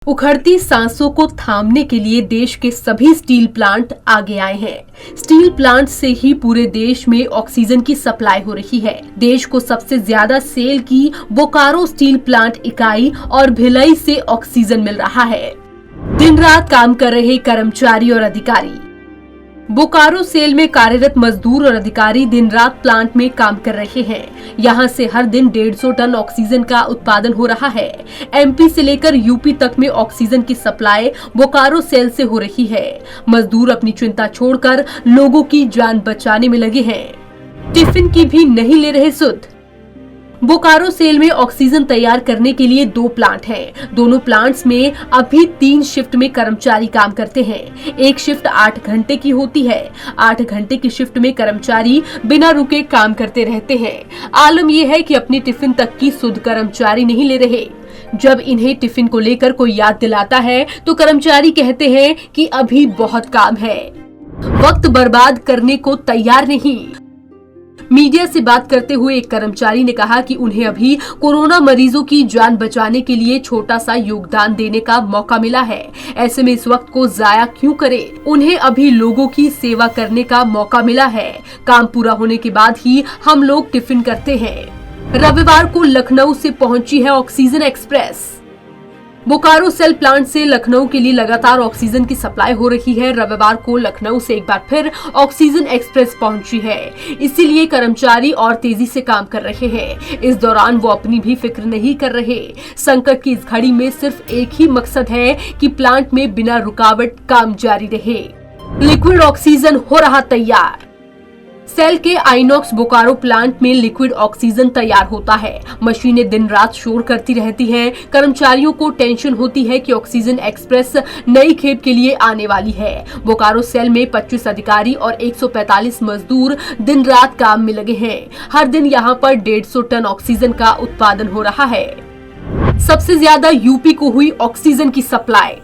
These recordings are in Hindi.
उखड़ती सांसों को थामने के लिए देश के सभी स्टील प्लांट आगे आए हैं। स्टील प्लांट से ही पूरे देश में ऑक्सीजन की सप्लाई हो रही है। देश को सबसे ज्यादा सेल की बोकारो स्टील प्लांट इकाई और भिलाई से ऑक्सीजन मिल रहा है। दिन रात काम कर रहे कर्मचारी और अधिकारी। बोकारो सेल में कार्यरत मजदूर और अधिकारी दिन रात प्लांट में काम कर रहे हैं। यहां से हर दिन 150 टन ऑक्सीजन का उत्पादन हो रहा है। एमपी से लेकर यूपी तक में ऑक्सीजन की सप्लाई बोकारो सेल से हो रही है। मजदूर अपनी चिंता छोड़कर लोगों की जान बचाने में लगे हैं। टिफिन की भी नहीं ले रहे सुध। बोकारो सेल में ऑक्सीजन तैयार करने के लिए 2 प्लांट हैं। दोनों प्लांट्स में अभी 3 शिफ्ट में कर्मचारी काम करते हैं। एक शिफ्ट 8 घंटे की होती है। 8 घंटे की शिफ्ट में कर्मचारी बिना रुके काम करते रहते हैं। आलम यह है कि अपनी टिफिन तक की सुध कर्मचारी नहीं ले रहे। जब इन्हें टिफिन को लेकर कोई याद दिलाता है तो कर्मचारी कहते हैं कि अभी बहुत काम है, वक्त बर्बाद करने को तैयार नहीं। मीडिया से बात करते हुए एक कर्मचारी ने कहा कि उन्हें अभी कोरोना मरीजों की जान बचाने के लिए छोटा सा योगदान देने का मौका मिला है। ऐसे में इस वक्त को जाया क्यों करें? उन्हें अभी लोगों की सेवा करने का मौका मिला है। काम पूरा होने के बाद ही हम लोग टिफिन करते हैं। रविवार को लखनऊ से पहुंची है oxygen express. Bokaro SAIL plant से लखनऊ के लिए लगातार ऑक्सीजन की सप्लाई हो रही है। रविवार को लखनऊ से एक बार फिर ऑक्सीजन एक्सप्रेस पहुंची है, इसीलिए कर्मचारी और तेजी से काम कर रहे हैं। इस दौरान वो अपनी भी फिक्र नहीं कर रहे। संकट की इस घड़ी में सिर्फ एक ही मकसद है कि प्लांट में बिना रुकावट काम जारी रहे। लिक्विड ऑक्सीजन हो रहा तैयार। सेल के आइनॉक्स बोकारो प्लांट में लिक्विड ऑक्सीजन तैयार होता है। मशीनें दिन रात शोर करती रहती हैं। कर्मचारियों को टेंशन होती है कि ऑक्सीजन एक्सप्रेस नई खेप के लिए आने वाली है। बोकारो सेल में 25 अधिकारी और 145 मजदूर दिन रात काम में लगे हैं। हर दिन यहां पर 150 टन ऑक्सीजन का उत्पादन हो रहा है। सबसे ज्यादा यूपी को हुई ऑक्सीजन की सप्लाई।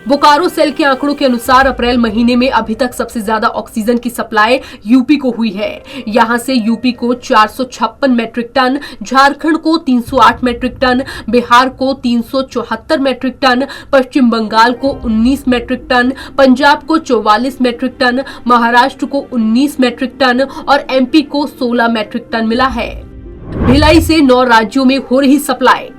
बोकारो सेल के आंकड़ों के अनुसार अप्रैल महीने में अभी तक सबसे ज्यादा ऑक्सीजन की सप्लाई यूपी को हुई है। यहां से यूपी को 456 मैट्रिक टन, झारखंड को 308 मैट्रिक टन, बिहार को 374 मैट्रिक टन, पश्चिम बंगाल को 19 मैट्रिक टन, पंजाब को 44 मैट्रिक टन, महाराष्ट्र को 19 मैट्रिक टन और एमपी को 16 मैट्रिक टन मिला है। भिलाई से 9 राज्यों में हो रही सप्लाई।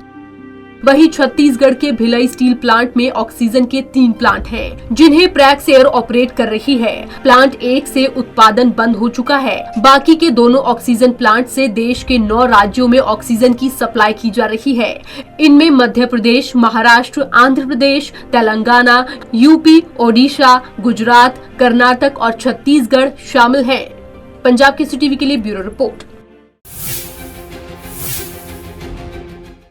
वहीं छत्तीसगढ़ के भिलाई स्टील प्लांट में ऑक्सीजन के 3 प्लांट हैं, जिन्हें प्रैक्स एयर ऑपरेट कर रही है। प्लांट 1 से उत्पादन बंद हो चुका है। बाकी के दोनों ऑक्सीजन प्लांट से देश के 9 राज्यों में ऑक्सीजन की सप्लाई की जा रही है। इनमें मध्य प्रदेश, महाराष्ट्र, आंध्र प्रदेश, तेलंगाना, यूपी, ओडिशा, गुजरात, कर्नाटक और छत्तीसगढ़ शामिल हैं। पंजाब केसरी टीवी के लिए ब्यूरो रिपोर्ट।